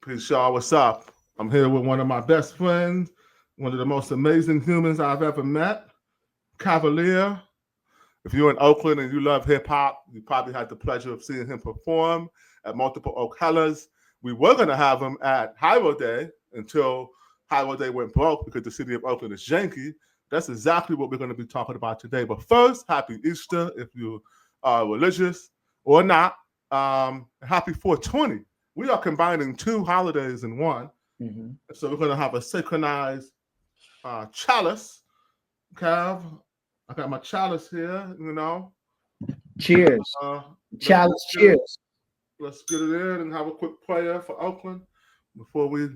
Peace, y'all. What's up? I'm here with one of my best friends, one of the most amazing humans I've ever met, Cavalier. If you're in Oakland and you love hip hop, you probably had the pleasure of seeing him perform at multiple Okellas. We were going to have him at Highway Day until Highway Day went broke because the city of Oakland is janky. That's exactly what we're going to be talking about today. But first, happy Easter if you are religious or not. Happy 420. We are combining two holidays in one. Mm-hmm. So we're going to have a synchronized chalice. Cav, I got my chalice here, Cheers. Uh, Chalice, cheers. Let's get it in and have a quick prayer for Oakland before we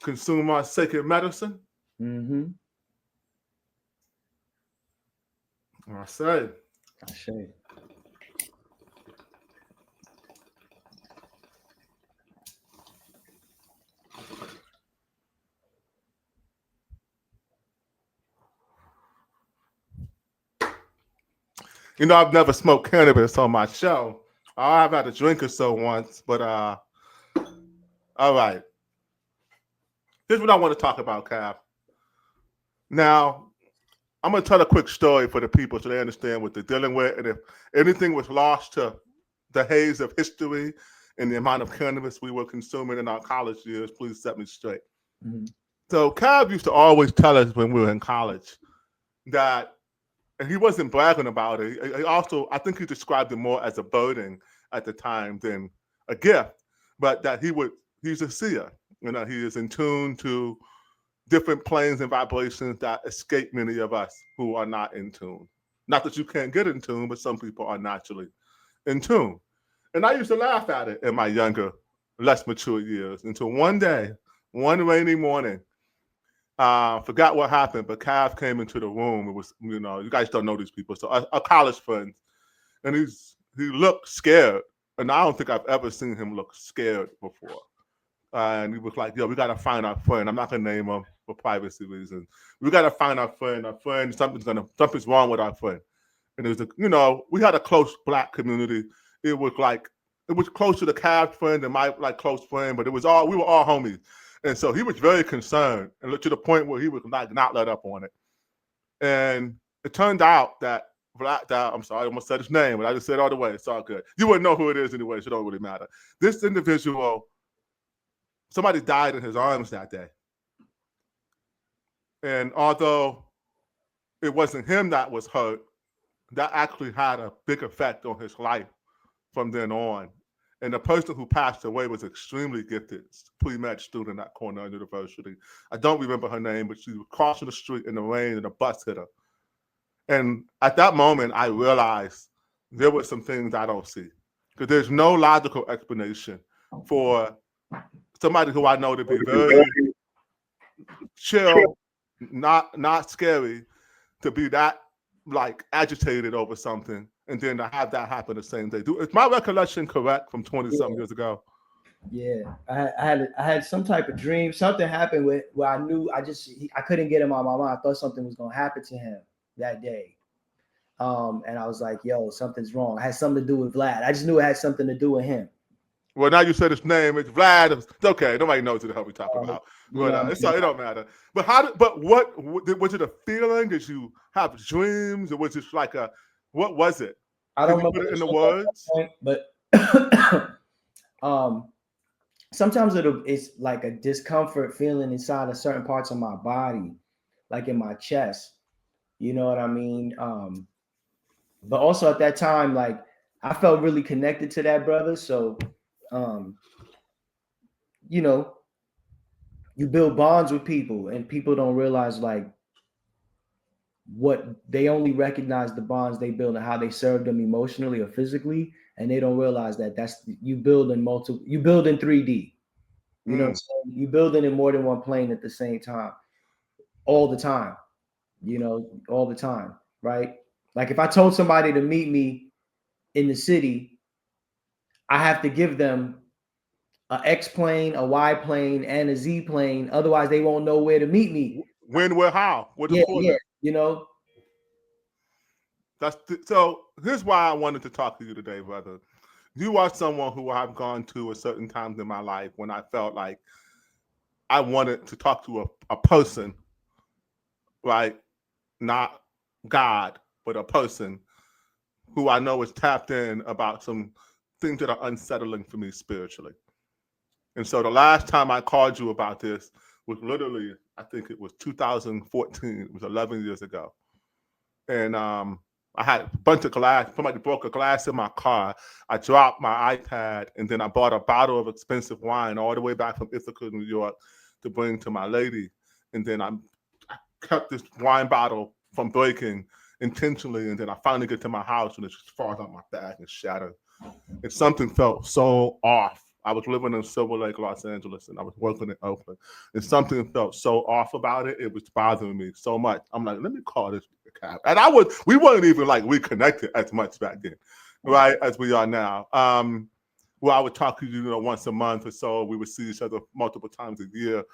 consume our sacred medicine. Mm-hmm. I say. I've never smoked cannabis on my show. I've had a drink or so once, but all right. Here's what I want to talk about, Cav. Now, I'm going to tell a quick story for the people so they understand what they're dealing with. And if anything was lost to the haze of history and the amount of cannabis we were consuming in our college years, please set me straight. Mm-hmm. So Cav used to always tell us when we were in college that, and he wasn't bragging about it. He also, I think he described it more as a burden at the time than a gift, but that he's a seer. He is in tune to different planes and vibrations that escape many of us who are not in tune. Not that you can't get in tune, but some people are naturally in tune. And I used to laugh at it in my younger, less mature years until one day, one rainy morning, forgot what happened, but Cav came into the room. It was, you guys don't know these people. So a college friend, and he looked scared. And I don't think I've ever seen him look scared before. And he was like, yo, we got to find our friend. I'm not going to name him for privacy reasons. We got to find our friend. Something's wrong with our friend. And it was, we had a close black community. It was close to the Cav friend and my close friend, but we were all homies. And so he was very concerned and looked to the point where he was not let up on it. And it turned out that I'm sorry, I almost said his name, but I just said it all the way. It's all good. You wouldn't know who it is anyway, so it don't really matter. This individual, somebody died in his arms that day. And although it wasn't him that was hurt, that actually had a big effect on his life from then on. And the person who passed away was extremely gifted, pre-med student at Cornell University. I don't remember her name, but she was crossing the street in the rain and a bus hit her. And at that moment, I realized there were some things I don't see. Because there's no logical explanation for somebody who I know to be very chill, not scary, to be that agitated over something, and then to have that happen the same day. Is my recollection correct from 20-something years ago? Yeah, I had some type of dream. Something happened where I knew I couldn't get him out of my mind. I thought something was gonna happen to him that day. And I was like, yo, something's wrong. It had something to do with Vlad. I just knew it had something to do with him. Well, now you said his name. It's Vlad. It's okay. Nobody knows who the hell we talk about. But it don't matter. But what was it? A feeling? Did you have dreams, or was it what was it? I don't remember put it in the words. Point, but sometimes it's like a discomfort feeling inside of certain parts of my body, like in my chest. You know what I mean? But also at that time, I felt really connected to that brother. So, you build bonds with people, and people don't realize what they only recognize the bonds they build and how they serve them emotionally or physically, and they don't realize that you build in 3D. You know what I'm saying? You build it in more than one plane at the same time, all the time. All the time, right? Like if I told somebody to meet me in the city, I have to give them a X plane, a Y plane, and a Z plane. Otherwise, they won't know where to meet me. When, where, how? What yeah. So here's why I wanted to talk to you today, brother. you are someone who I've gone to at certain times in my life when I felt like I wanted to talk to a person, right? Not God, but a person who I know is tapped in about some things that are unsettling for me spiritually. And so the last time I called you about this was literally, I think it was 2014. It was 11 years ago. And I had a bunch of glass. Somebody broke a glass in my car. I dropped my iPad, and then I bought a bottle of expensive wine all the way back from Ithaca, New York, to bring to my lady. And then I kept this wine bottle from breaking intentionally, and then I finally get to my house, and it just falls out my bag and shattered. And something felt so off. I was living in Silver Lake, Los Angeles, and I was working in Oakland. And something felt so off about it. It was bothering me so much. I'm like, let me call this cab. And we weren't even like reconnected as much back then, right, as we are now. Well, I would talk to you, once a month or so. We would see each other multiple times a year.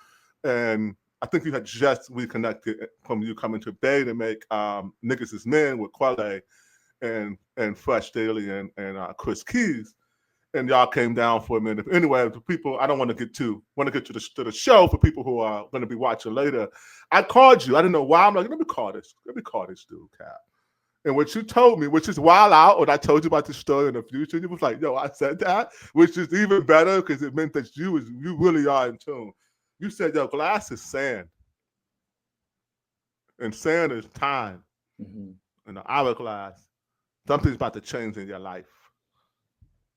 And I think you had just reconnected from you coming to Bay to make Niggas is Men with Quelle and Fresh Daily and Chris Keys, and y'all came down for a minute. Anyway, the people, I don't want to get to the show for people who are going to be watching later. I called you. I didn't know why. I'm like, let me call this dude, Cap. And what you told me, which is wild out, when I told you about this story in the future, you was like, yo, I said that, which is even better because it meant that you really are in tune. You said, yo, glass is sand. And sand is time. Mm-hmm. And the hourglass, something's about to change in your life.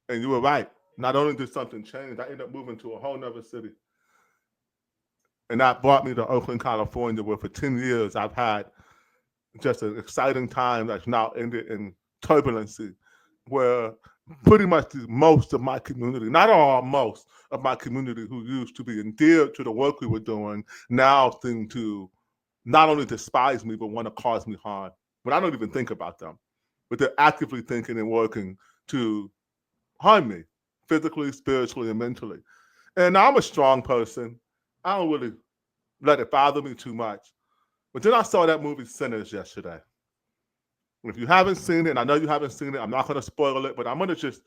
And you were right. Not only did something change, I ended up moving to a whole nother city. And that brought me to Oakland, California, where for 10 years I've had just an exciting time that's now ended in turbulency, where pretty much most of my community, not all, most of my community who used to be endeared to the work we were doing, now seem to not only despise me, but want to cause me harm. But I don't even think about them. But they're actively thinking and working to harm me, physically, spiritually, and mentally. And I'm a strong person. I don't really let it bother me too much. But then I saw that movie Sinners yesterday. If you haven't seen it, and I know you haven't seen it, I'm not going to spoil it, but I'm going to just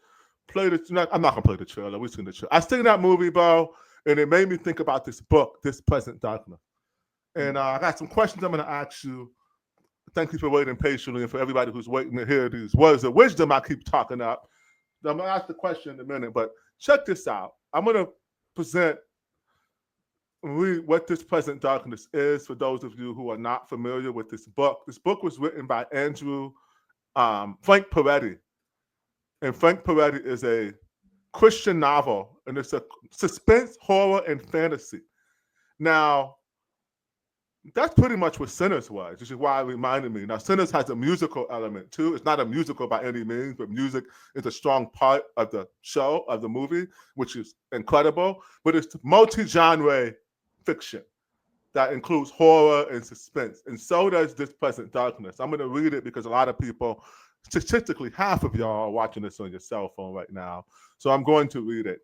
play the. I'm not going to play the trailer. We've seen the trailer. I seen that movie, bro, and it made me think about this book, This Present Darkness. And I got some questions I'm going to ask you. Thank you for waiting patiently, and for everybody who's waiting to hear these words of wisdom I keep talking up. I'm going to ask the question in a minute, but check this out. I'm going to present what This Present Darkness is for those of you who are not familiar with this book. This book was written by Frank Peretti. And Frank Peretti is a Christian novel, and it's a suspense, horror, and fantasy. Now, that's pretty much what Sinners was, which is why it reminded me. Now, Sinners has a musical element too. It's not a musical by any means, but music is a strong part of the show, of the movie, which is incredible. But it's multi-genre fiction that includes horror and suspense. And so does This Present Darkness. I'm going to read it because a lot of people, statistically, half of y'all are watching this on your cell phone right now. So I'm going to read it.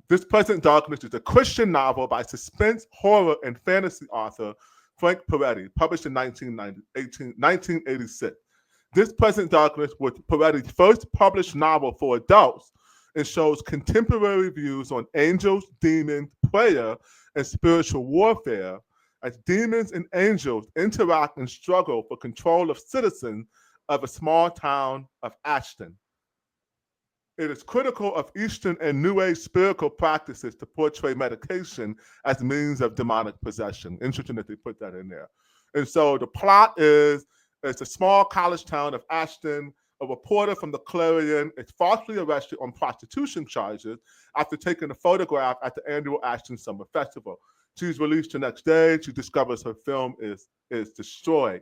This Present Darkness is a Christian novel by suspense, horror, and fantasy author Frank Peretti, published in 1986. This Present Darkness was Peretti's first published novel for adults and shows contemporary views on angels, demons, prayer, and spiritual warfare as demons and angels interact and struggle for control of citizens of a small town of Ashton. It is critical of Eastern and New Age spiritual practices to portray medication as means of demonic possession. Interesting that they put that in there. And so the plot is, it's a small college town of Ashton. A reporter from the Clarion is falsely arrested on prostitution charges after taking a photograph at the annual Ashton Summer Festival. She's released the next day. She discovers her film is destroyed.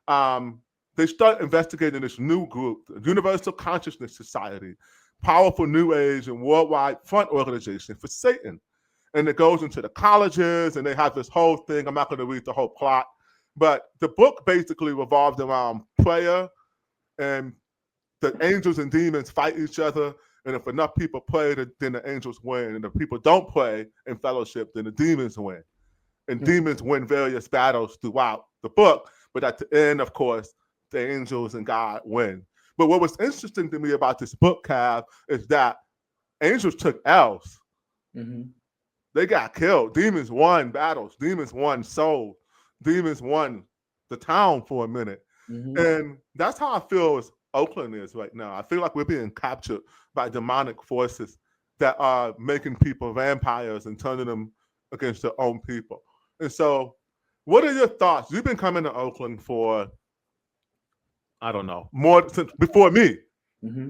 They start investigating this new group, the Universal Consciousness Society, powerful New Age and worldwide front organization for Satan. And it goes into the colleges, and they have this whole thing. I'm not going to read the whole plot, but the book basically revolves around prayer, and the angels and demons fight each other. And if enough people pray, then the angels win. And if people don't pray in fellowship, then the demons win. And demons win various battles throughout the book. But at the end, of course, the angels and God win. But what was interesting to me about this book, Cav, is that angels took L's. Mm-hmm. They got killed. Demons won battles. Demons won souls. Demons won the town for a minute. Mm-hmm. And that's how I feel as Oakland is right now. I feel like we're being captured by demonic forces that are making people vampires and turning them against their own people. And so, what are your thoughts? You've been coming to Oakland for, I don't know, more since before me. Mm-hmm.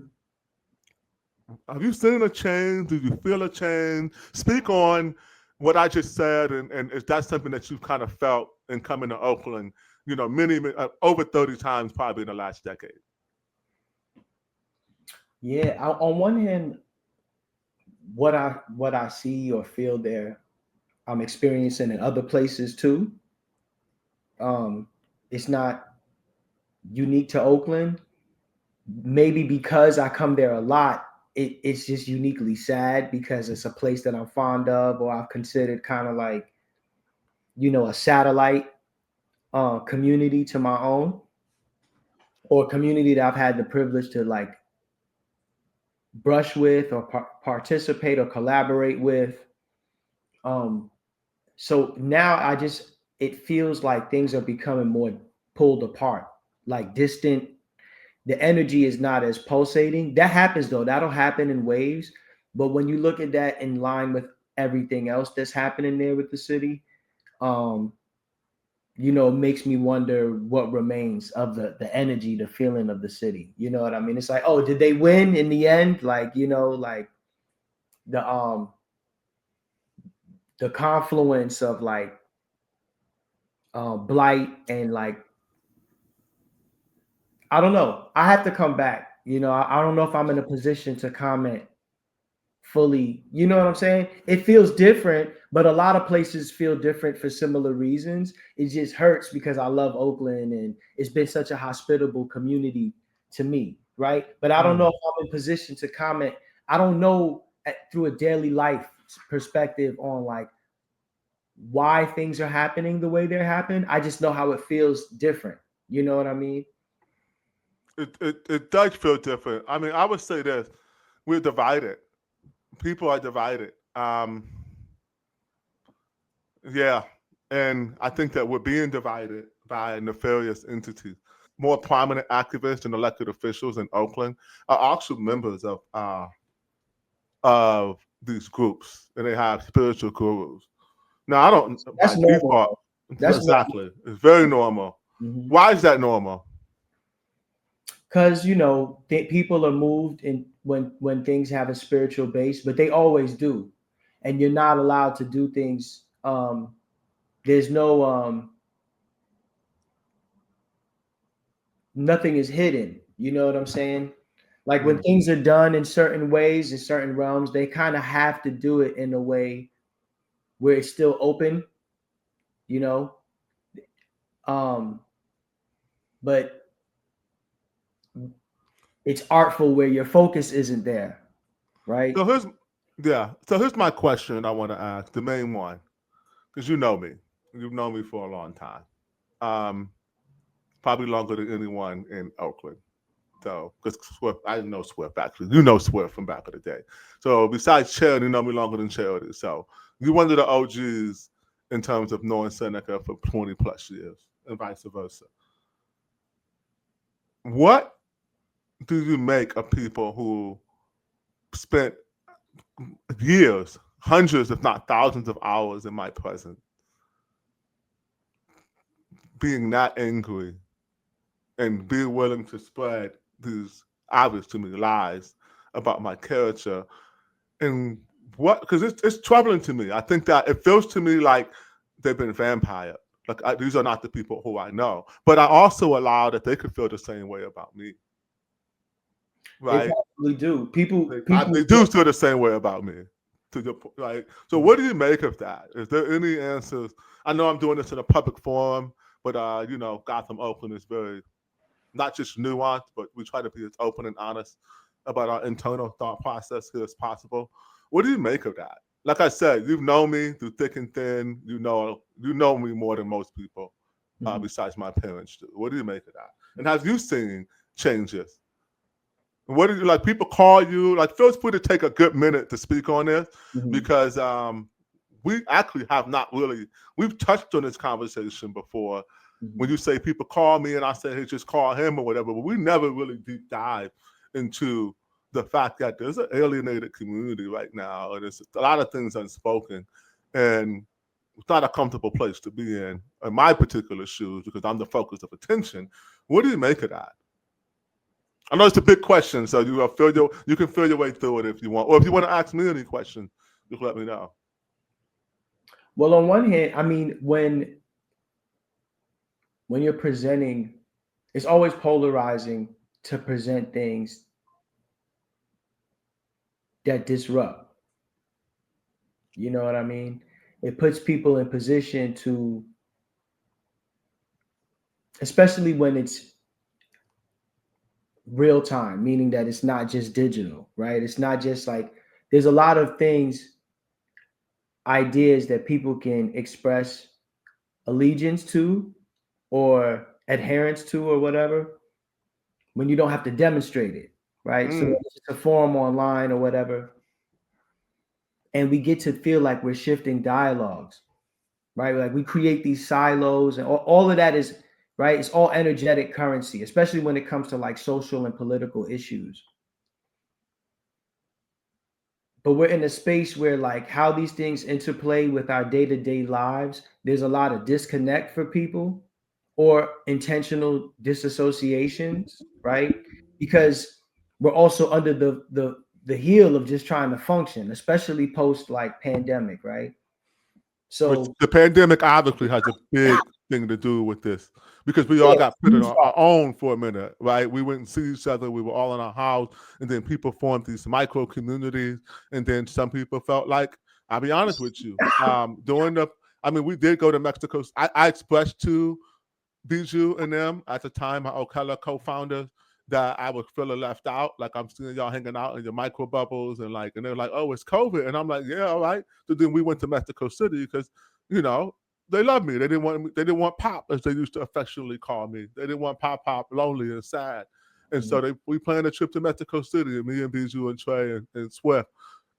Have you seen a change? Do you feel a change? Speak on what I just said, and is that something that you've kind of felt in coming to Oakland, many, over 30 times probably in the last decade? Yeah. On one hand, what I see or feel there, I'm experiencing in other places too. Um, it's not unique to Oakland. Maybe because I come there a lot, it's just uniquely sad because it's a place that I'm fond of, or I've considered kind of like, a satellite community to my own, or a community that I've had the privilege to like brush with or participate or collaborate with. Um, so now it feels like things are becoming more pulled apart, like distant. The energy is not as pulsating. That happens though. That'll happen in waves. But when you look at that in line with everything else that's happening there with the city, um, makes me wonder what remains of the energy, the feeling of the city. You know what I mean? It's like, oh, did they win in the end? Like, like the the confluence of like blight and like, I don't know. I have to come back. I don't know if I'm in a position to comment fully. You know what I'm saying? It feels different, but a lot of places feel different for similar reasons. It just hurts because I love Oakland and it's been such a hospitable community to me, right? But I don't know if I'm in position to comment. I don't know through a daily life perspective on like why things are happening the way they're happening. I just know how it feels different. You know what I mean? It does feel different. I mean, I would say this: we're divided. People are divided. Yeah, and I think that we're being divided by nefarious entities. More prominent activists and elected officials in Oakland are also members of these groups, and they have spiritual gurus. Now, I don't That's by normal. default. That's normal. Exactly, it's very normal. Mm-hmm. Why is that normal? Because people are moved in when things have a spiritual base, but they always do, and you're not allowed to do things. There's no nothing is hidden. You know what I'm saying? Like when things are done in certain ways in certain realms, they kind of have to do it in a way where it's still open. You know, um, but it's artful where your focus isn't there, right? So here's my question I want to ask, the main one, because you know me, you've known me for a long time, um, probably longer than anyone in Oakland. So, because Swift, I didn't know Swift actually. You know Swift from back in the day. So, besides Charity, you know me longer than Charity. So, you're one of the OGs in terms of knowing Seneca for 20 plus years, and vice versa. What do you make of people who spent years, hundreds, if not thousands of hours in my presence, being that angry and being willing to spread these obvious to me lies about my character? And what, because it's troubling to me. I think that it feels to me like they've been vampired. Like these are not the people who I know, but I also allow that they could feel the same way about me, They right? probably do. People, They do feel the same way about me. To the like, so what do you make of that? Is there any answers? I know I'm doing this in a public forum, but Gotham, Oakland is very not just nuanced, but we try to be as open and honest about our internal thought process here as possible. What do you make of that? Like I said, you've known me through thick and thin. You know me more than most people, Mhm. besides my parents do. What do you make of that? And have you seen changes What do you like? People call you. Like, feel free to take a good minute to speak on this because we actually have not really. We've touched on this conversation before. When you say people call me and I say, hey, just call him or whatever, but we never really deep dive into the fact that there's an alienated community right now, and there's a lot of things unspoken, and it's not a comfortable place to be in my particular shoes because I'm the focus of attention. What do you make of that? I know it's a big question, so you can feel your way through it if you want, or if you want to ask me any questions, just let me know. Well, on one hand, I mean, when you're presenting, it's always polarizing to present things that disrupt. You know what I mean? It puts people in position to, especially when it's real time, meaning that it's not just digital, right? It's not just like, there's a lot of things, ideas that people can express allegiance to or adherence to or whatever when you don't have to demonstrate it, right? So it's a forum online or whatever, and we get to feel like we're shifting dialogues, right? Like we create these silos, and all of that is right. It's all energetic currency, especially when it comes to like social and political issues. But we're in a space where like how these things interplay with our day-to-day lives, there's a lot of disconnect for people or intentional disassociations, right? Because we're also under the heel of just trying to function, especially post like pandemic, right? Which So the pandemic obviously has a big thing to do with this because we all got put on our own for a minute, right? We wouldn't see each other. We were all in our house, and then people formed these micro communities, and then some people felt like, I'll be honest with you, we did go to Mexico. I expressed to Bijou and them at the time, my Oakland co-founders, that I was feeling left out. Like I'm seeing y'all hanging out in your micro bubbles and they're like, oh, it's COVID. And I'm like, yeah, all right. So then we went to Mexico City because, they love me. They didn't want Pop, as they used to affectionately call me. They didn't want Pop lonely and sad. And so we planned a trip to Mexico City, and me and Bijou and Trey and Swift.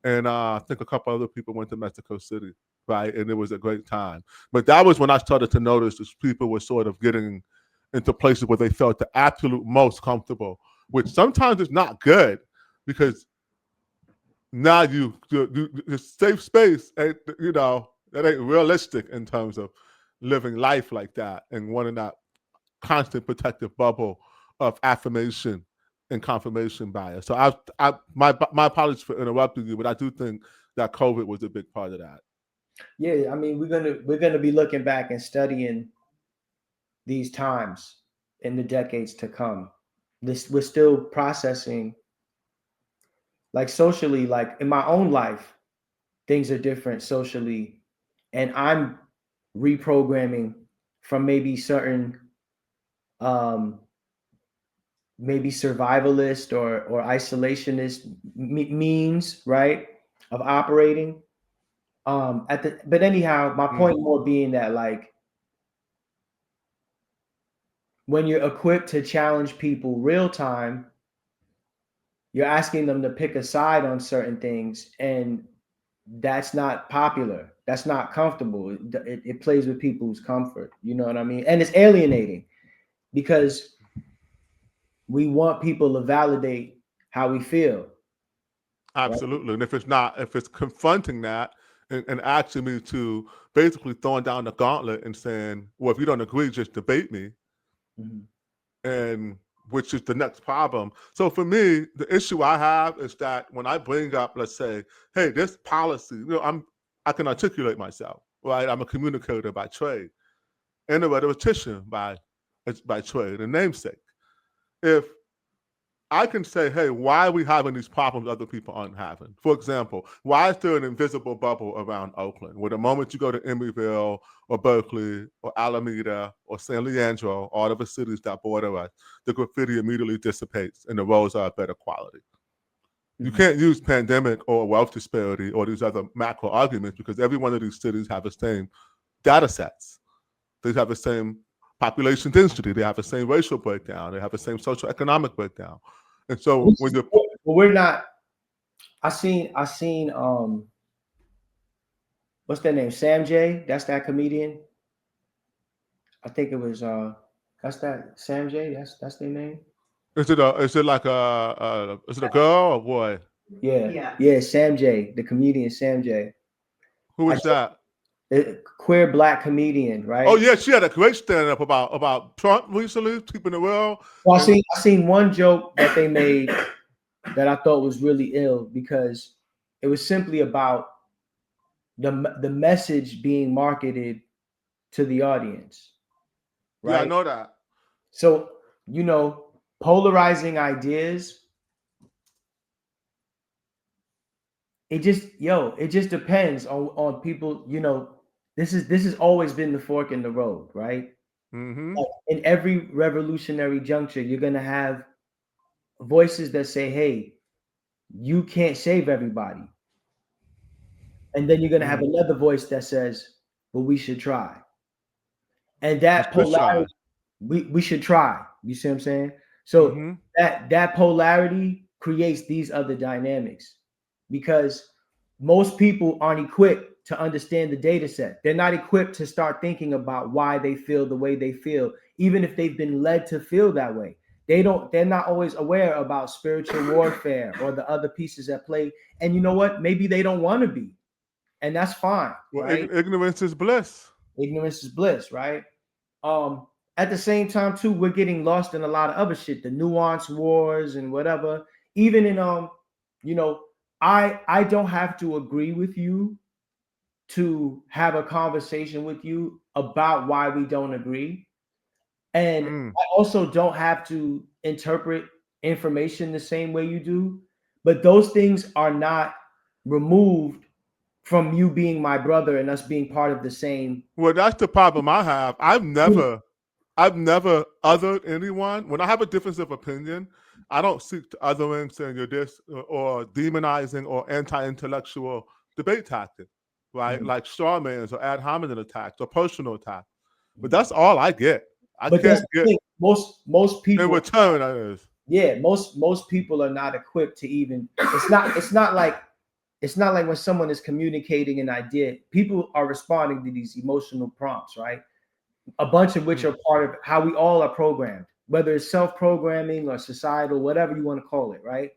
And I think a couple other people went to Mexico City, right? And it was a great time. But that was when I started to notice that people were sort of getting into places where they felt the absolute most comfortable, which sometimes is not good because now you safe space, and that ain't realistic in terms of living life like that and wanting that constant protective bubble of affirmation and confirmation bias. So my apologies for interrupting you, but I do think that COVID was a big part of that. Yeah, I mean, we're gonna be looking back and studying these times in the decades to come. We're still processing, like socially, like in my own life, things are different socially, and I'm reprogramming from maybe certain maybe survivalist or isolationist means, right, of operating. But anyhow, my point more being that like when you're equipped to challenge people real time, you're asking them to pick a side on certain things, and that's not popular. That's not comfortable. It plays with people's comfort. You know what I mean? And it's alienating because we want people to validate how we feel. Absolutely. Right? And if it's confronting that and asking me to basically throwing down the gauntlet and saying, well, if you don't agree, just debate me. And which is the next problem. So for me, the issue I have is that when I bring up, let's say, hey, this policy, I can articulate myself, right? I'm a communicator by trade and a rhetorician by trade, a namesake. If I can say, hey, why are we having these problems other people aren't having? For example, why is there an invisible bubble around Oakland where the moment you go to Emeryville or Berkeley or Alameda or San Leandro, all of the cities that border us, the graffiti immediately dissipates and the roads are of better quality? You can't use pandemic or wealth disparity or these other macro arguments because every one of these cities have the same data sets. They have the same population density. They have the same racial breakdown. They have the same social economic breakdown. And so when you we're not. I seen what's that name? Sam J. That's that comedian. I think it was that's that Sam J. That's their name. is it a girl or boy? Yeah, Sam J. The comedian Sam J. Who is that? Queer black comedian, right? Oh yeah, she had a great stand up about Trump recently, keeping it real. Well, I seen one joke that they made that I thought was really ill because it was simply about the message being marketed to the audience, right? Yeah, I know that. So, polarizing ideas, it just depends on people. This has always been the fork in the road, right? Mm-hmm. Like in every revolutionary juncture, you're gonna have voices that say, "Hey, you can't save everybody," and then you're gonna have another voice that says, "Well, we should try." And that polarity, we should try. You see what I'm saying? So that polarity creates these other dynamics because most people aren't equipped to understand the data set. They're not equipped to start thinking about why they feel the way they feel, even if they've been led to feel that way. They're not always aware about spiritual warfare or the other pieces at play. And you know what? Maybe they don't want to be. And that's fine. Well, right? ignorance is bliss. Ignorance is bliss, right? At the same time, too, we're getting lost in a lot of other shit, the nuance wars and whatever. Even in I don't have to agree with you to have a conversation with you about why we don't agree. And I also don't have to interpret information the same way you do. But those things are not removed from you being my brother and us being part of the same. Well, that's the problem I have. I've never othered anyone. When I have a difference of opinion, I don't seek to othering, saying you're this, or demonizing or anti-intellectual debate tactic, right? Like straw mans or ad hominem attacks or personal attacks. But that's all I get. I can't get most people in return. That is. Yeah, most people are not equipped to even. It's not like when someone is communicating an idea, people are responding to these emotional prompts, right? A bunch of which are part of how we all are programmed, whether it's self-programming or societal, whatever you want to call it, right?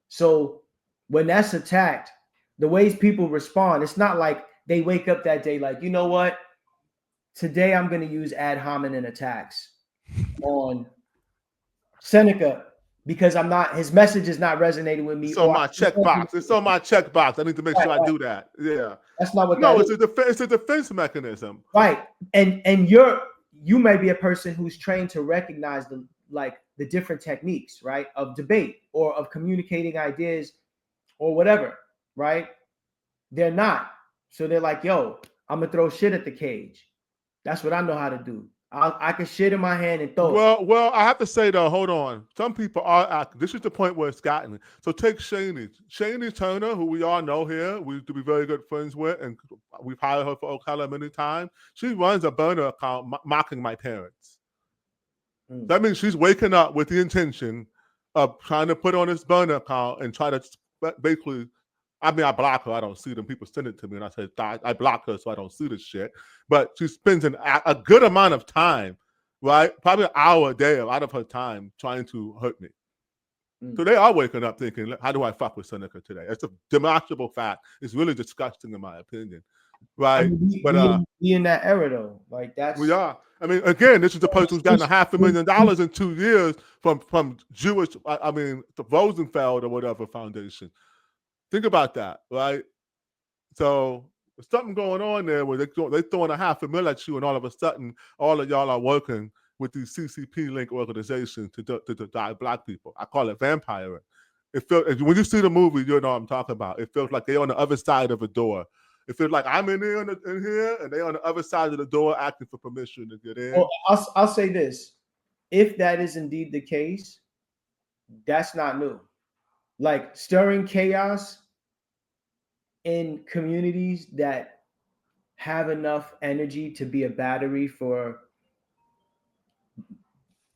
So when that's attacked, the ways people respond, it's not like they wake up that day like, you know what? Today I'm going to use ad hominem attacks on Seneca because his message is not resonating with me. It's on my checkbox. It's on my checkbox. I need to make sure I do that. Yeah. That's not what that is. It's a defense mechanism. Right. And you may be a person who's trained to recognize the different techniques, right, of debate or of communicating ideas or whatever, right? They're not. So they're like, yo, I'm gonna throw shit at the cage. That's what I know how to do. I can shit in my hand and throw it. Well, I have to say though, hold on. Some people are acting. This is the point where it's gotten. So take Shani Turner, who we all know here. We used to be very good friends with, and we've hired her for Ocala many times. She runs a burner account mocking my parents. That means she's waking up with the intention of trying to put on this burner account and try to basically. I mean, I block her. I don't see them. People send it to me, and I say I block her so I don't see this shit. But she spends a good amount of time, right? Probably an hour a day out of her time trying to hurt me. So they are waking up thinking, how do I fuck with Seneca today? It's a demonstrable fact. It's really disgusting in my opinion, right? I mean, we in that era though. Like that's we are. I mean, again, this is the person who's gotten $500,000 in 2 years from Jewish. I mean, the Rosenfeld or whatever foundation. Think about that, right? So there's something going on there where they're throwing $500,000 at you, and all of a sudden, all of y'all are working with these CCP link organizations to die black people. I call it vampiring. It feels when you see the movie, you know what I'm talking about. It feels like they're on the other side of a door. It feels like I'm in here, and they're on the other side of the door asking for permission to get in. Well, I'll say this: if that is indeed the case, that's not new. Like stirring chaos in communities that have enough energy to be a battery for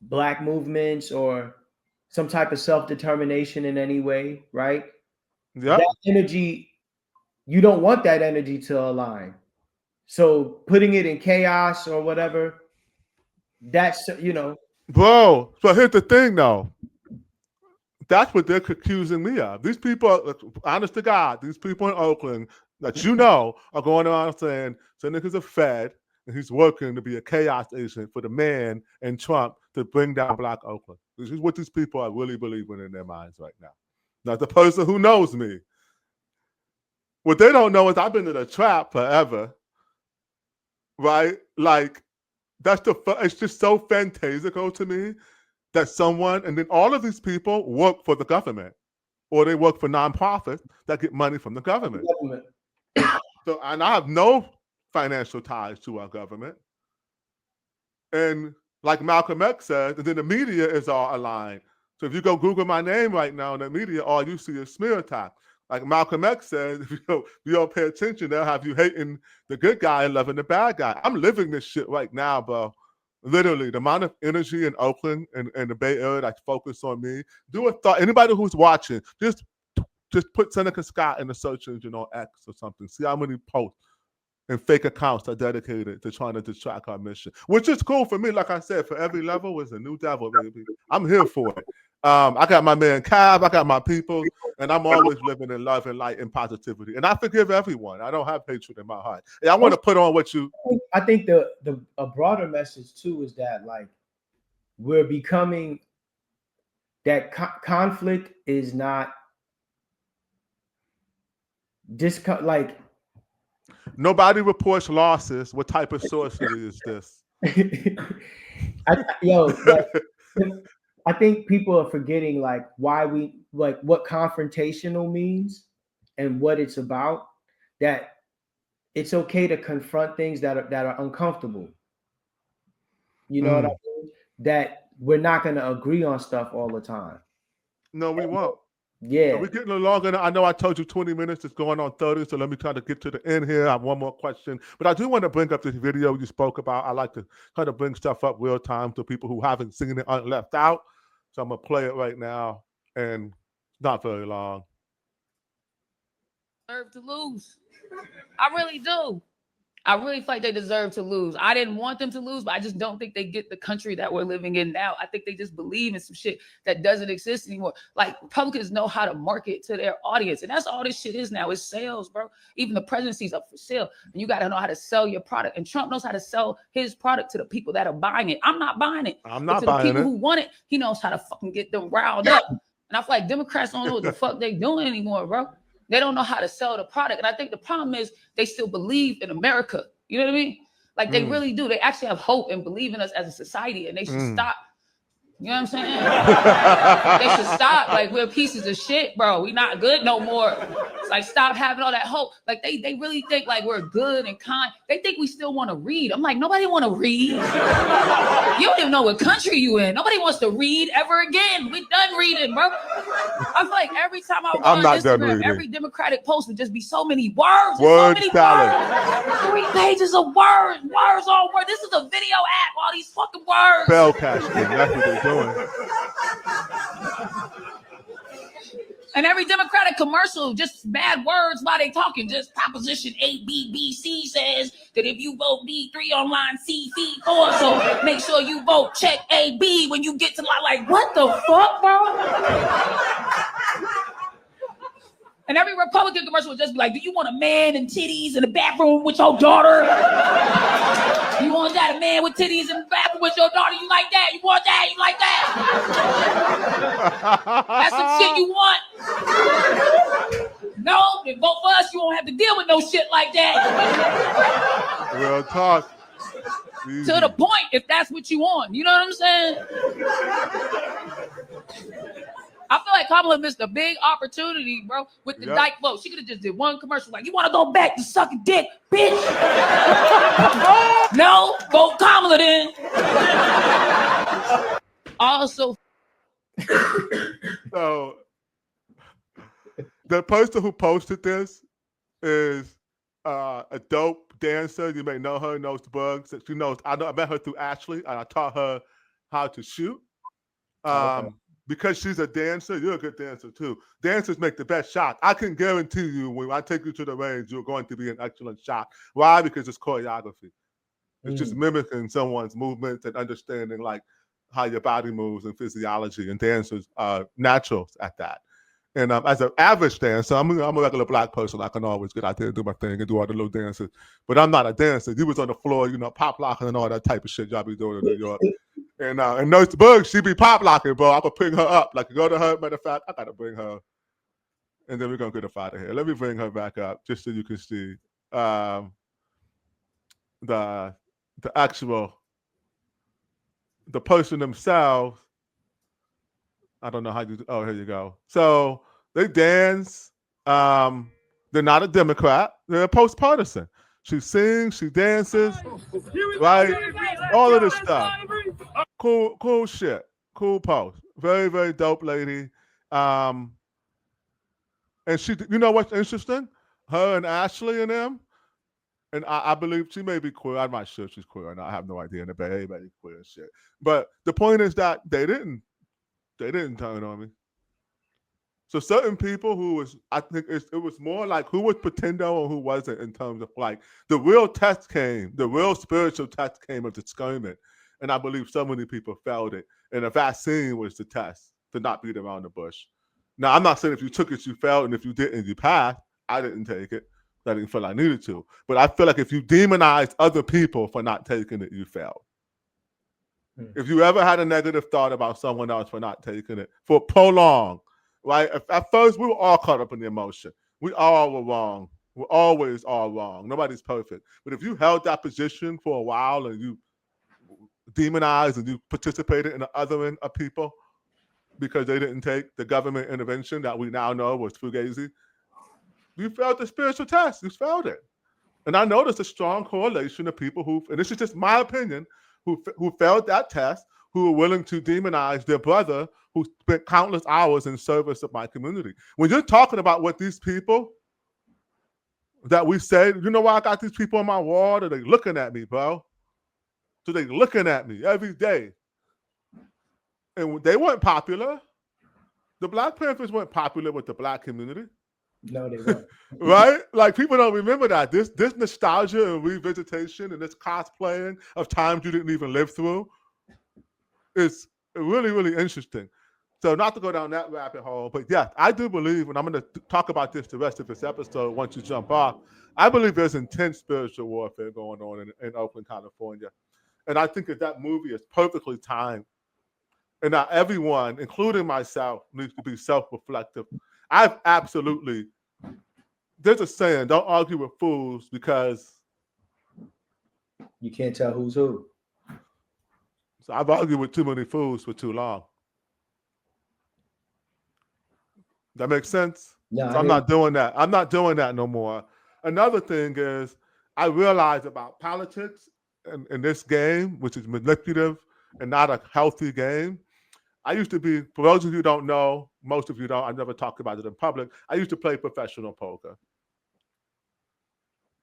black movements or some type of self-determination in any way, right? Yeah. That energy, you don't want that energy to align. So putting it in chaos or whatever, that's, you know. Bro, so here's the thing though. That's what they're accusing me of. These people, honest to God, these people in Oakland that you know are going around saying Seneca is a Fed and he's working to be a chaos agent for the man and Trump to bring down Black Oakland. This is what these people are really believing in their minds right now. Not the person who knows me. What they don't know is I've been in a trap forever, right? Like, it's just so fantastical to me that someone, and then all of these people work for the government or they work for nonprofits that get money from the government. So, and I have no financial ties to our government. And like Malcolm X said, and then the media is all aligned. So if you go Google my name right now in the media, all you see is smear attack. Like Malcolm X said, if you don't pay attention, they'll have you hating the good guy and loving the bad guy. I'm living this shit right now, bro. Literally, the amount of energy in Oakland and the Bay Area that's focused on me. Do a thought. Anybody who's watching, just put Seneca Scott in the search engine on X or something. See how many posts and fake accounts are dedicated to trying to distract our mission, which is cool for me. Like I said, for every level is a new devil, baby. I'm here for it. I got my man Cav, I got my people, and I'm always living in love and light and positivity. And I forgive everyone. I don't have hatred in my heart. And I want to put on what you. I think a broader message too is that like we're becoming that conflict is not like nobody reports losses. What type of sorcery is this? I think people are forgetting like why we like what confrontational means and what it's about. That it's okay to confront things that are uncomfortable. You know what I mean? That we're not going to agree on stuff all the time. No, we won't. Yeah. So we're getting along. I know I told you 20 minutes is going on 30, so let me try to get to the end here. I have one more question. But I do want to bring up this video you spoke about. I like to kind of bring stuff up real time to people who haven't seen it aren't left out. So I'm going to play it right now, and not very long. Deserve to lose. I really do. I really feel like they deserve to lose. I didn't want them to lose, but I just don't think they get the country that we're living in now. I think they just believe in some shit that doesn't exist anymore. Like Republicans know how to market to their audience. And that's all this shit is now. It's sales, bro. Even the presidency's up for sale. And you got to know how to sell your product. And Trump knows how to sell his product to the people that are buying it. I'm not buying it. I'm not but to buying the people it. who want it, he knows how to fucking get them riled up. And I feel like Democrats don't know what the fuck they doing anymore, bro. They don't know how to sell the product. And I think the problem is they still believe in America. You know what I mean? Like they really do. They actually have hope and believe in us as a society, and they should stop. You know what I'm saying? They should stop. Like we're pieces of shit, bro. We not good no more. It's like stop having all that hope. Like they really think like we're good and kind. They think we still want to read. I'm like, nobody want to read. You don't even know what country you in. Nobody wants to read ever again. We done reading, bro. I feel like every time I go on Instagram, every Democratic post would just be so many words. So many words. 3 pages of words. Words on words. This is a video app. All these fucking words. Bell casting. That's what they're doing. And every Democratic commercial, just bad words while they talking. Just Proposition ABBC says that if you vote D3 on line C, feed 4, so make sure you vote check AB when you get to line. Like, what the fuck, bro? And every Republican commercial would just be like, do you want a man and titties in the bathroom with your daughter? You want that, a man with titties in the bathroom with your daughter? You like that? You want that? You like that? That's the shit you want? No, then vote for us. You won't have to deal with no shit like that. Real talk. Easy. To the point, if that's what you want. You know what I'm saying? I feel like Kamala missed a big opportunity, bro, with the Dyke vote. She could have just did one commercial like, you want to go back to sucking dick, bitch? No, vote Kamala then. Also. So, the person who posted this is a dope dancer. You may know her, knows the bugs. She knows. I met her through Ashley, and I taught her how to shoot. because she's a dancer, you're a good dancer too. Dancers make the best shot. I can guarantee you when I take you to the range, you're going to be an excellent shot. Why? Because it's choreography. It's just mimicking someone's movements and understanding like how your body moves and physiology. And dancers are naturals at that. And as an average dancer, I'm a regular black person. I can always get out there and do my thing and do all the little dances. But I'm not a dancer. You was on the floor, pop locking and all that type of shit y'all be doing in New York. And Nurse Bug, she be pop locking, bro. I could pick her up. Like, go to her. Matter of fact, I got to bring her. And then we're going to get her out of here. Let me bring her back up just so you can see the actual, the person themselves. I don't know how you do. Oh, here you go. So they dance. They're not a Democrat. They're a post-partisan. She sings, she dances, right? All of this stuff. Cool shit. Cool post. Very, very dope lady. And she, you know what's interesting? Her and Ashley and them, and I believe she may be queer. I'm not sure if she's queer or not. I have no idea in the Bay. Everybody's queer and shit. But the point is that they didn't turn on me. So certain people who was, I think it was more like who was pretendo and who wasn't in terms of like the real test came, the real spiritual test came of discernment. And I believe so many people failed it. And the vaccine was the test to not beat around the bush. Now, I'm not saying if you took it, you failed. And if you didn't, you passed. I didn't take it. I didn't feel I needed to. But I feel like if you demonize other people for not taking it, you failed. If you ever had a negative thought about someone else for not taking it, for prolonged, right? At first, we were all caught up in the emotion. We all were wrong. We're always all wrong. Nobody's perfect. But if you held that position for a while and you demonized and you participated in the othering of people because they didn't take the government intervention that we now know was fugazi, you failed the spiritual test. You failed it. And I noticed a strong correlation of people who, and this is just my opinion, who failed that test, who were willing to demonize their brother who spent countless hours in service of my community. When you're talking about what these people that we say, you know why I got these people on my wall? Are they looking at me, bro? So they looking at me every day. And they weren't popular. The Black Panthers weren't popular with the Black community. No, they weren't. Right? Like people don't remember that. This nostalgia and revisitation and this cosplaying of times you didn't even live through is really, really interesting. So not to go down that rabbit hole, but yes, I do believe, and I'm going to talk about this the rest of this episode once you jump off, I believe there's intense spiritual warfare going on in Oakland, California. And I think that movie is perfectly timed. And now everyone, including myself, needs to be self-reflective. I've absolutely, there's a saying, don't argue with fools because you can't tell who's who. So I've argued with too many fools for too long. That makes sense? No, so I'm not doing that. I'm not doing that no more. Another thing is I realize about politics in this game, which is manipulative and not a healthy game. I used to be, for those of you who don't know, most of you don't, I never talked about it in public, I used to play professional poker.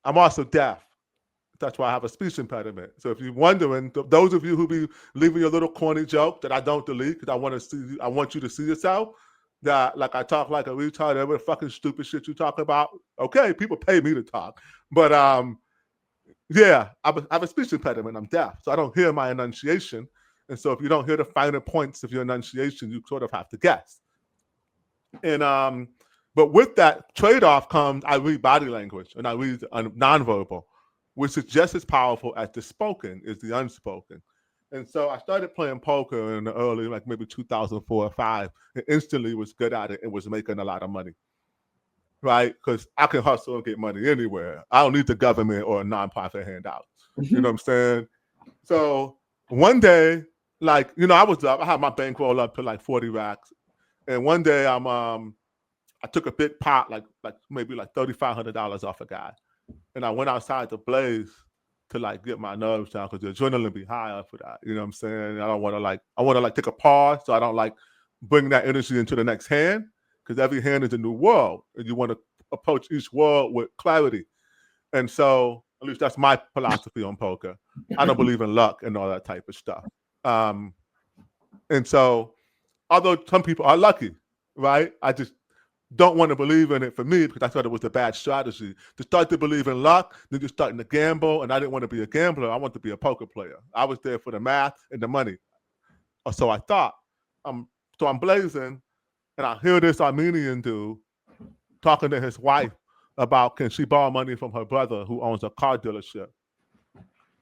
I'm also deaf. That's why I have a speech impediment. So if you're wondering, those of you who be leaving your little corny joke that I don't delete because I want you to see yourself, that like I talk like a retard, every fucking stupid shit you talk about. Okay, people pay me to talk. But yeah, I have a speech impediment. I'm deaf, so I don't hear my enunciation. And so if you don't hear the finer points of your enunciation, you sort of have to guess. And but with that trade-off comes I read body language and I read nonverbal, which is just as powerful as the spoken is the unspoken. And so I started playing poker in the early, like maybe 2004 or 5, and instantly was good at it and was making a lot of money, right? Because I can hustle and get money anywhere. I don't need the government or a nonprofit handout. You know what I'm saying? So one day, like, you know, I was up, I had my bankroll up to like 40 racks. And one day I took a big pot, like maybe like $3,500 off a guy. And I went outside to Blaze to like get my nerves down because the adrenaline be high up for that. You know what I'm saying? I want to take a pause so I don't like bring that energy into the next hand because every hand is a new world and you want to approach each world with clarity. And so at least that's my philosophy on poker. I don't believe in luck and all that type of stuff. And so although some people are lucky, right? I just don't want to believe in it for me because I thought it was a bad strategy. To start to believe in luck, then you're starting to gamble, and I didn't want to be a gambler. I want to be a poker player. I was there for the math and the money. Or so I thought. So I'm blazing, and I hear this Armenian dude talking to his wife about can she borrow money from her brother who owns a car dealership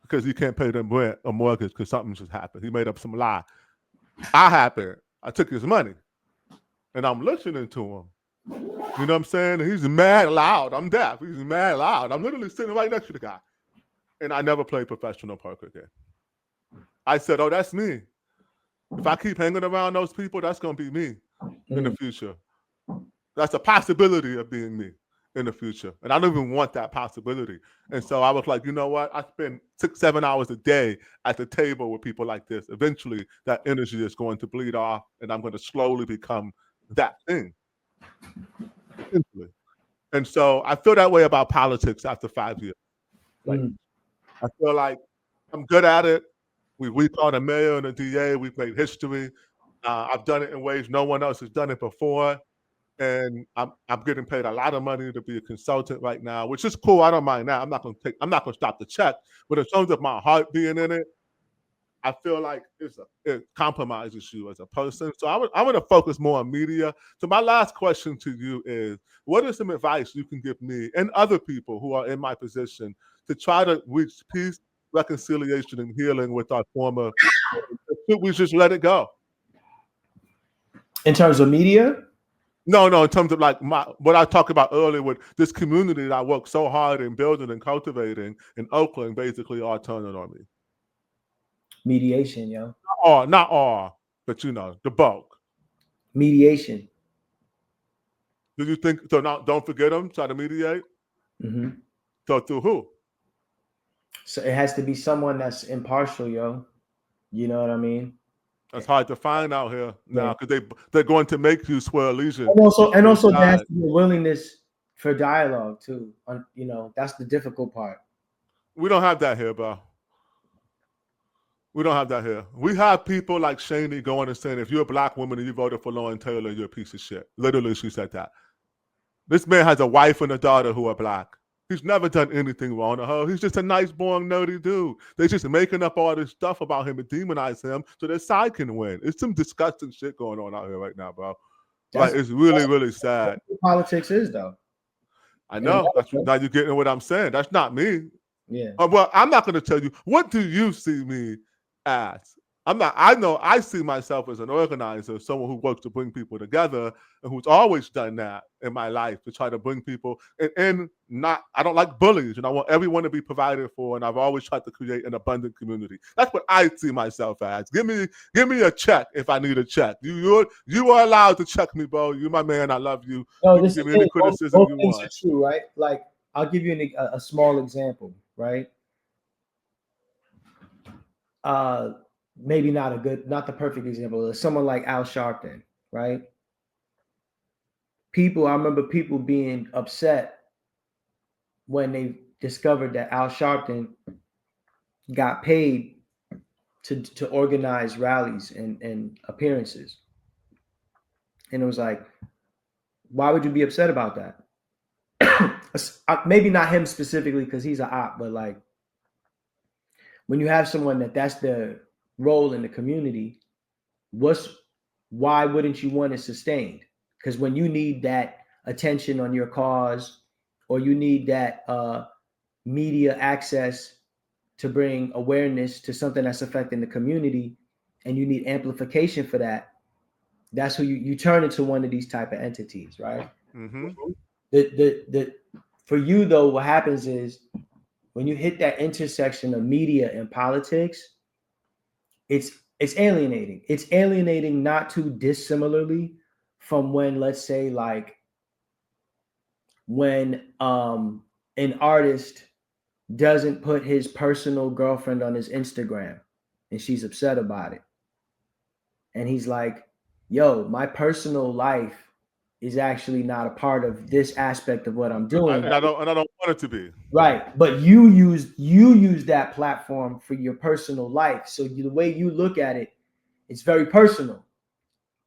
because he can't pay them rent or mortgage because something just happened. He made up some lie. I took his money, and I'm listening to him. You know what I'm saying? He's mad loud. I'm deaf. He's mad loud. I'm literally sitting right next to the guy. And I never played professional poker again. I said, oh, that's me. If I keep hanging around those people, that's going to be me in the future. That's a possibility of being me in the future. And I don't even want that possibility. And so I was like, you know what? I spend 6-7 hours a day at the table with people like this. Eventually, that energy is going to bleed off, and I'm going to slowly become that thing. And so I feel that way about politics after 5 years. Like, I feel like I'm good at it. We called a mayor and a DA. We've made history. I've done it in ways no one else has done it before. And I'm getting paid a lot of money to be a consultant right now, which is cool. I don't mind that. I'm not gonna stop the check. But in terms of my heart being in it, I feel like it compromises you as a person. So I want to focus more on media. So my last question to you is, what is some advice you can give me and other people who are in my position to try to reach peace, reconciliation, and healing with our former? Should we just let it go? In terms of media? No, in terms of like what I talked about earlier with this community that I worked so hard in building and cultivating in Oakland, basically all turning on me. Mediation, yo. Not all, but the bulk. Mediation. Do you think so? Now, don't forget them. Try to mediate. Mm-hmm. So through who? So it has to be someone that's impartial, yo. You know what I mean? That's hard to find out here now because they're going to make you swear allegiance. And also there has to be a willingness for dialogue too. That's the difficult part. We don't have that here, bro. We don't have that here. We have people like Shaney going and saying, if you're a black woman and you voted for Lauren Taylor, you're a piece of shit. Literally, she said that. This man has a wife and a daughter who are black. He's never done anything wrong to her. He's just a nice, boring, nerdy dude. They're just making up all this stuff about him and demonize him so their side can win. It's some disgusting shit going on out here right now, bro. It's really, really sad. That's what politics is, though. I know. Now you're getting what I'm saying. That's not me. Yeah. Well, I'm not going to tell you. What do you see me as? I know I see myself as an organizer, someone who works to bring people together and who's always done that in my life to try to bring people and I don't like bullies, and I want everyone to be provided for, and I've always tried to create an abundant community. That's what I see myself as. Give me a check if I need a check. You are allowed to check me, bro. You're my man. I love you. No, you this give is me any criticism both you things want. are true, right? Like, I'll give you a small example, right? Maybe not the perfect example. Someone like Al Sharpton, right? I remember people being upset when they discovered that Al Sharpton got paid to organize rallies and appearances. And it was like, why would you be upset about that? Maybe not him specifically because he's an op, but like when you have someone that's their role in the community, why wouldn't you want it sustained? Because when you need that attention on your cause, or you need that media access to bring awareness to something that's affecting the community, and you need amplification for that, that's who you turn into one of these type of entities, right? Mm-hmm. For you though, what happens is when you hit that intersection of media and politics, it's alienating. It's alienating not too dissimilarly from when, let's say, like when an artist doesn't put his personal girlfriend on his Instagram and she's upset about it. And he's like, yo, my personal life is actually not a part of this aspect of what I'm doing. And I don't want it to be. Right. But you use that platform for your personal life. So the way you look at it, it's very personal.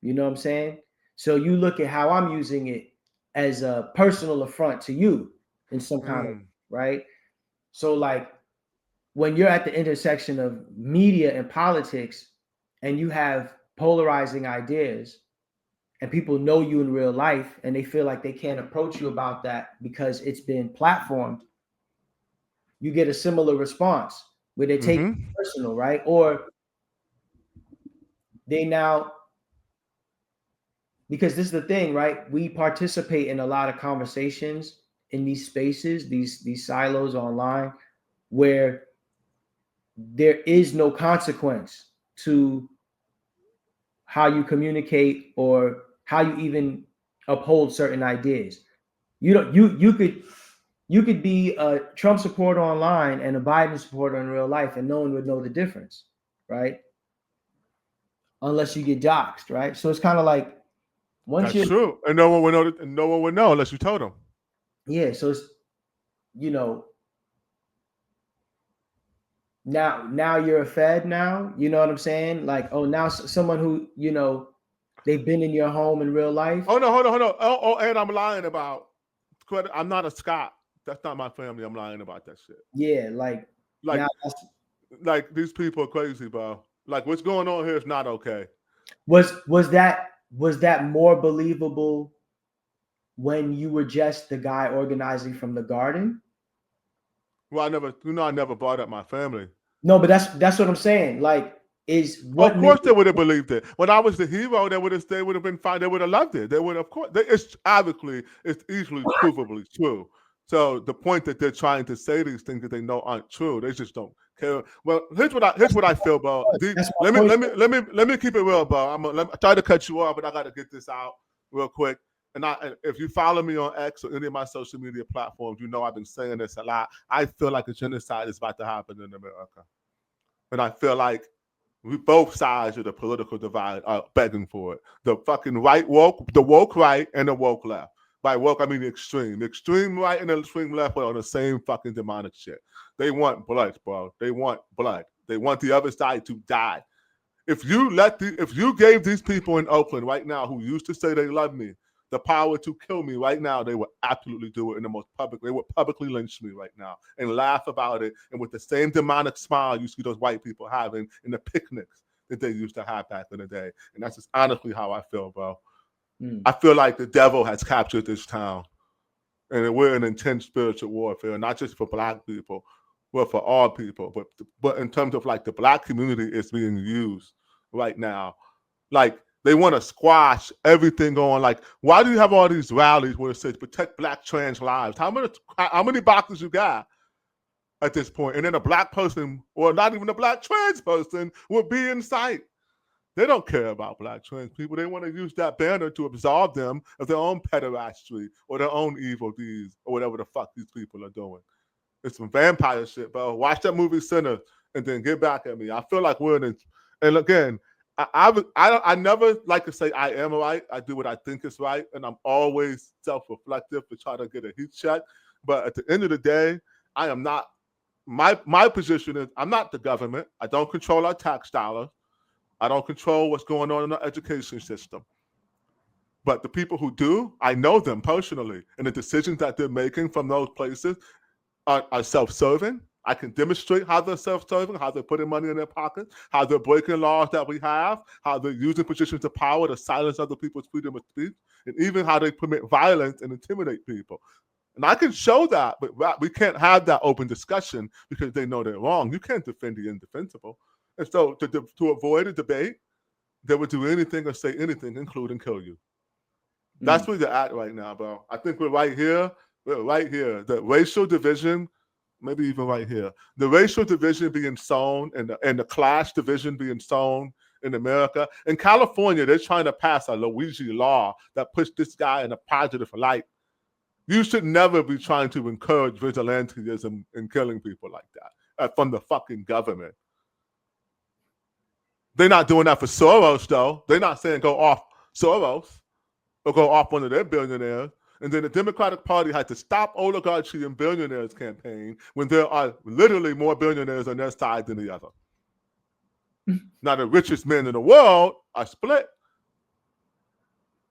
You know what I'm saying? So you look at how I'm using it as a personal affront to you in some kind of, right? So like when you're at the intersection of media and politics and you have polarizing ideas and people know you in real life and they feel like they can't approach you about that because it's been platformed, you get a similar response where they take it personal, right? Or they now, because this is the thing, right? We participate in a lot of conversations in these spaces, these silos online, where there is no consequence to how you communicate or how you even uphold certain ideas. You could be a Trump supporter online and a Biden supporter in real life, and no one would know the difference, right? Unless you get doxxed, right? So it's kind of like once That's true, and no one would know. And no one would know unless you told them. Yeah, so it's now you're a Fed now. You know what I'm saying? Like, oh, now someone who they've been in your home in real life. Oh no, hold on. Oh, and I'm lying about. I'm not a Scot. That's not my family. I'm lying about that shit. Yeah, like these people are crazy, bro. Like what's going on here is not okay. Was that more believable when you were just the guy organizing from the garden? Well, I never brought up my family. No, but that's what I'm saying. Like, of course they would have believed it. When I was the hero, they would have been fine. They would have loved it. They would, of course. It's easily provably true. So the point that they're trying to say these things that they know aren't true, they just don't care. Well, here's what I feel, bro. Let me keep it real, bro. I try to cut you off, but I got to get this out real quick. And if you follow me on X or any of my social media platforms, you know I've been saying this a lot. I feel like a genocide is about to happen in America, and I feel like both sides of the political divide are begging for it. The fucking the woke right and the woke left. By woke, I mean the extreme. The extreme right and the extreme left are on the same fucking demonic shit. They want blood, bro. They want blood. They want the other side to die. If you gave these people in Oakland right now who used to say they love me the power to kill me right now, they would absolutely do it in the most public. They would publicly lynch me right now and laugh about it. And with the same demonic smile you see those white people having in the picnics that they used to have back in the day. And that's just honestly how I feel, bro. I feel like the devil has captured this town. And we're in intense spiritual warfare, not just for black people, but for all people. But in terms of like the black community is being used right now. Like, they want to squash everything going. Like, why do you have all these rallies where it says protect black trans lives? How many boxes you got at this point? And then a black person, or not even a black trans person, will be in sight. They don't care about black trans people. They want to use that banner to absolve them of their own pederastry or their own evil deeds or whatever the fuck these people are doing. It's some vampire shit, bro. Watch that movie Sinner and then get back at me. I feel like we're in. And again, I never like to say I am right. I do what I think is right, and I'm always self-reflective to try to get a heat check. But at the end of the day, I am not. My position is I'm not the government. I don't control our tax dollars. I don't control what's going on in our education system. But the people who do, I know them personally, and the decisions that they're making from those places are self-serving. I can demonstrate how they're self-serving, how they're putting money in their pockets, how they're breaking laws that we have, how they're using positions of power to silence other people's freedom of speech, and even how they permit violence and intimidate people. And I can show that, but we can't have that open discussion because they know they're wrong. You can't defend the indefensible. And so to avoid a debate, they would do anything or say anything, including kill you. That's where they're at right now, bro. I think we're right here. We're right here. The racial division, maybe even right here. The racial division being sown and the class division being sown in America. In California, they're trying to pass a Luigi law that puts this guy in a positive light. You should never be trying to encourage vigilantism and killing people like that from the fucking government. They're not doing that for Soros, though. They're not saying go off Soros or go off one of their billionaires. And then the Democratic Party had to stop oligarchy and billionaires campaign when there are literally more billionaires on their side than the other. Now, the richest men in the world are split.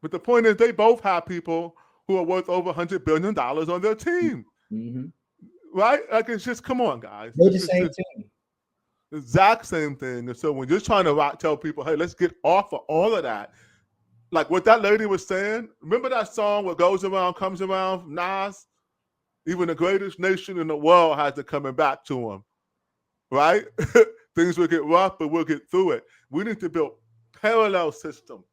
But the point is, they both have people who are worth over $100 billion on their team. Mm-hmm. Right? Like, it's just, come on, guys. They're the It's same just team. the exact same thing. And so when you're trying to tell people, hey, let's get off of all of that, like what that lady was saying, remember that song, What Goes Around Comes Around, Nas? Even the greatest nation in the world has it coming back to them, right? Things will get rough, but we'll get through it. We need to build parallel system.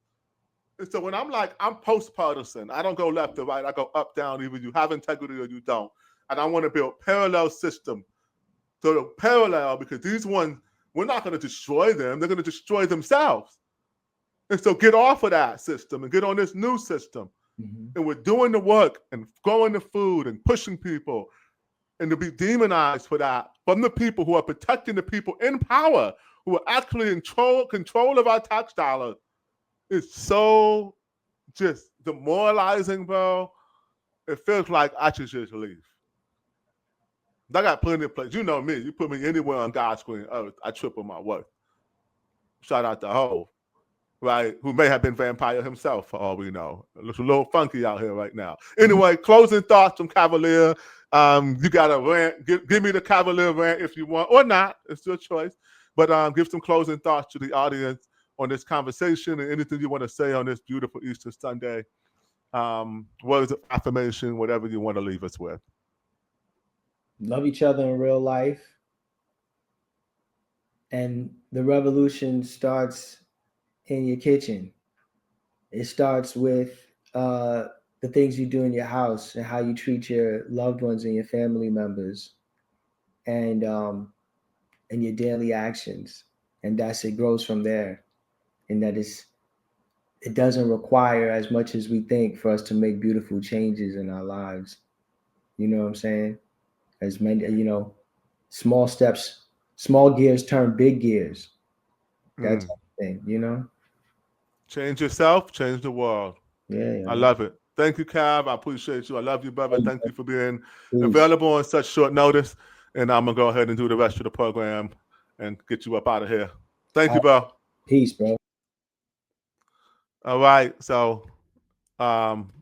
And so when I'm post-partisan. I don't go left or right. I go up, down, either you have integrity or you don't. And I want to build parallel system. So the parallel, because these ones, we're not going to destroy them. They're going to destroy themselves. And so get off of that system and get on this new system. Mm-hmm. And we're doing the work and growing the food and pushing people, and to be demonized for that from the people who are protecting the people in power, who are actually in control of our tax dollars, is so just demoralizing, bro. It feels like I should just leave. I got plenty of places. You know me. You put me anywhere on God's green earth, I triple my worth. Shout out to Hov, right? Who may have been vampire himself, for all we know. It looks a little funky out here right now. Anyway, closing thoughts from Cavalier. You got a rant. Give me the Cavalier rant if you want, or not. It's your choice. But give some closing thoughts to the audience on this conversation and anything you want to say on this beautiful Easter Sunday. Words of affirmation, whatever you want to leave us with. Love each other in real life. And the revolution starts in your kitchen. It starts with the things you do in your house and how you treat your loved ones and your family members, and your daily actions. And it grows from there. And it doesn't require as much as we think for us to make beautiful changes in our lives. You know what I'm saying? As many, small steps, small gears turn big gears. That type of thing, Change yourself, change the world. Yeah. I love it. Thank you, Cav. I appreciate you. I love you, brother. Thank you for being available on such short notice. And I'm going to go ahead and do the rest of the program and get you up out of here. Thank you, bro. Peace, bro. All right. So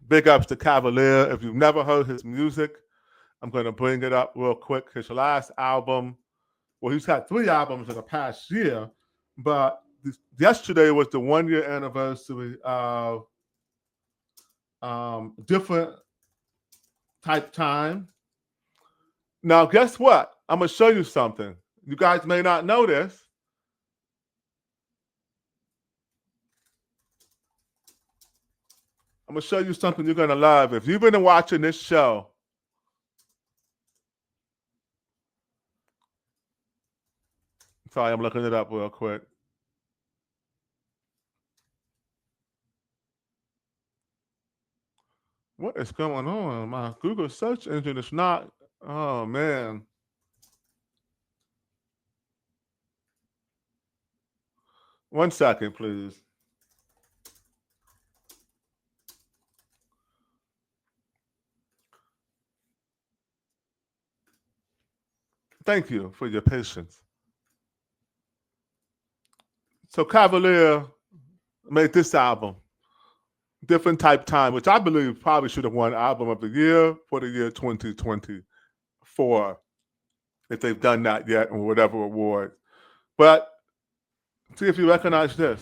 big ups to Cavalier. If you've never heard his music, I'm going to bring it up real quick. His last album, well, he's had 3 albums in the past year, but yesterday was the 1-year anniversary of Different Type Time. Now, guess what? I'm going to show you something. You guys may not know this. I'm going to show you something you're going to love. If you've been watching this show, sorry, I'm looking it up real quick. What is going on? My Google search engine is not, oh man. One second, please. Thank you for your patience. So Cavalier made this album, Different Type Time, which I believe probably should have won Album of the Year for the year 2024, if they've done that yet, or whatever award. But see if you recognize this.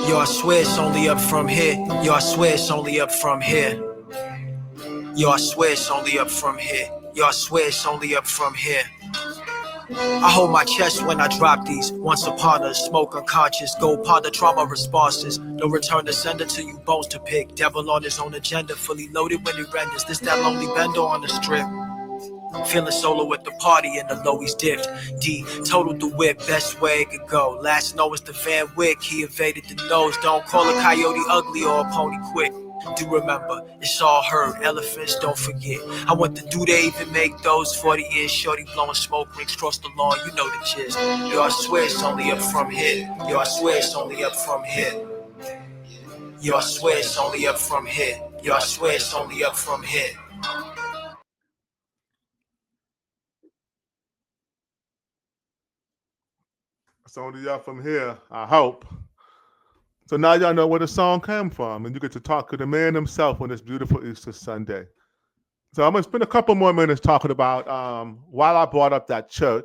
Yo, I swear it's only up from here. Yo, I swear it's only up from here. Yo, I swear it's only up from here. Yo, I swear it's only up from here. I hold my chest when I drop these. Once upon a smoke unconscious, go pod the trauma responses. No return to sender till you bones to pick. Devil on his own agenda, fully loaded when he renders. This that lonely bender on the strip. Feeling solo at the party and the low he's dipped. D totaled the whip, best way it could go. Last know is the Van Wick, he evaded the nose. Don't call a coyote ugly or a pony quick. Do remember, it's all heard, elephants don't forget. I want the do they even make those 40 years shorty blowing smoke rings across the lawn, you know the gist. Yo, I swear it's only up from here. Yo, I swear it's only up from here. Yo, I swear it's only up from here. Yo, I swear it's only up from here. It's only up from here, I hope. So now y'all know where the song came from, and you get to talk to the man himself on this beautiful Easter Sunday. So I'm gonna spend a couple more minutes talking about while I brought up that church.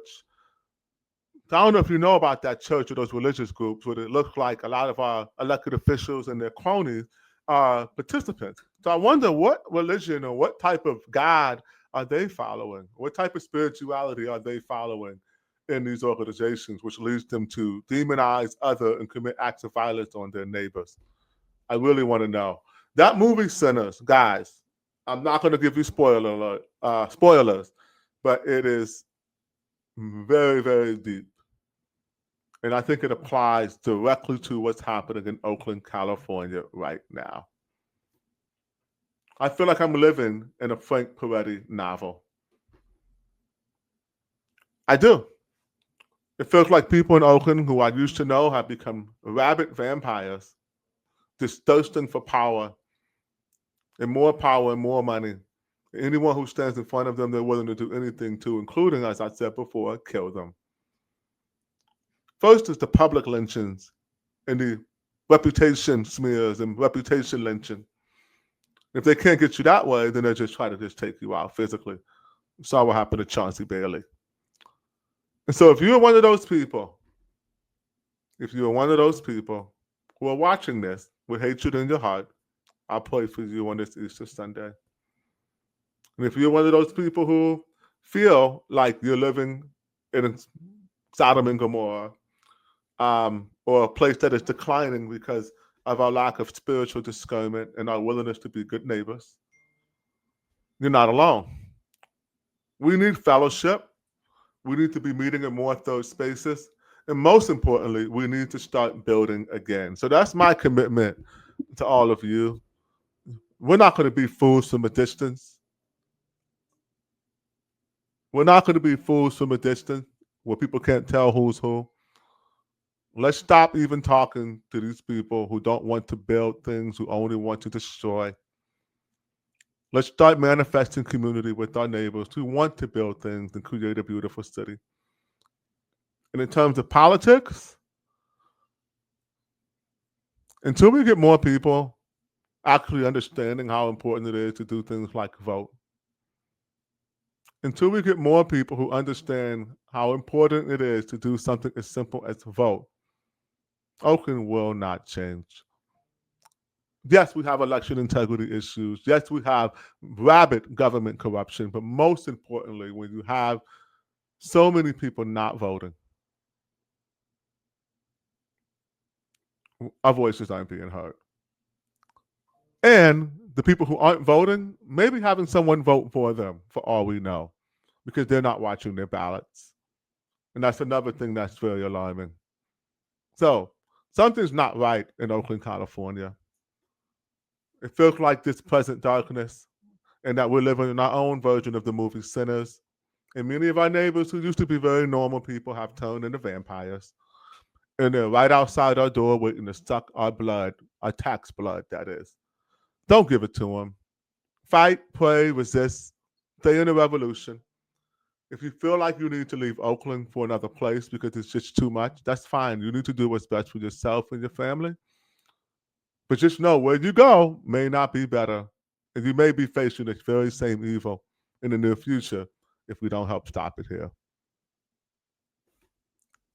So I don't know if you know about that church or those religious groups, but it looks like a lot of our elected officials and their cronies are participants. So I wonder what religion or what type of God are they following? What type of spirituality are they following in these organizations, which leads them to demonize other and commit acts of violence on their neighbors? I really want to know. That movie Sinners, guys, I'm not going to give you spoilers, but it is very, very deep. And I think it applies directly to what's happening in Oakland, California right now. I feel like I'm living in a Frank Peretti novel. I do. It feels like people in Oakland who I used to know have become rabid vampires, just thirsting for power and more money. Anyone who stands in front of them, they're willing to do anything to, including, as I said before, kill them. First is the public lynchings and the reputation smears and reputation lynching. If they can't get you that way, then they just try to just take you out physically. We saw what happened to Chauncey Bailey. And so if you're one of those people, who are watching this with hatred in your heart, I'll pray for you on this Easter Sunday. And if you're one of those people who feel like you're living in Sodom and Gomorrah, or a place that is declining because of our lack of spiritual discernment and our willingness to be good neighbors, you're not alone. We need fellowship. We need to be meeting in more third spaces. And most importantly, we need to start building again. So that's my commitment to all of you. We're not going to be fools from a distance. We're not going to be fools from a distance where people can't tell who's who. Let's stop even talking to these people who don't want to build things, who only want to destroy. Let's start manifesting community with our neighbors who want to build things and create a beautiful city. And in terms of politics, until we get more people actually understanding how important it is to do things like vote, until we get more people who understand how important it is to do something as simple as vote, Oakland will not change. Yes, we have election integrity issues. Yes, we have rabid government corruption. But most importantly, when you have so many people not voting, our voices aren't being heard. And the people who aren't voting, maybe having someone vote for them, for all we know, because they're not watching their ballots. And that's another thing that's very alarming. So something's not right in Oakland, California. It feels like this present darkness and that we're living in our own version of the movie Sinners. And many of our neighbors who used to be very normal people have turned into vampires. And they're right outside our door waiting to suck our blood, our tax blood, that is. Don't give it to them. Fight, pray, resist, stay in the revolution. If you feel like you need to leave Oakland for another place because it's just too much, that's fine. You need to do what's best for yourself and your family. But just know where you go may not be better. And you may be facing the very same evil in the near future if we don't help stop it here.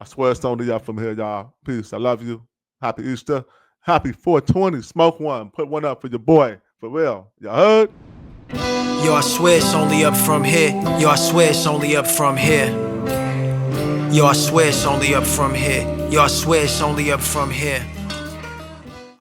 I swear it's only up from here, y'all. Peace. I love you. Happy Easter. Happy 420. Smoke one. Put one up for your boy. For real. Y'all heard? Yo, I swear it's only up from here. Yo, I swear it's only up from here. Yo, I swear it's only up from here. Yo, I swear it's only up from here.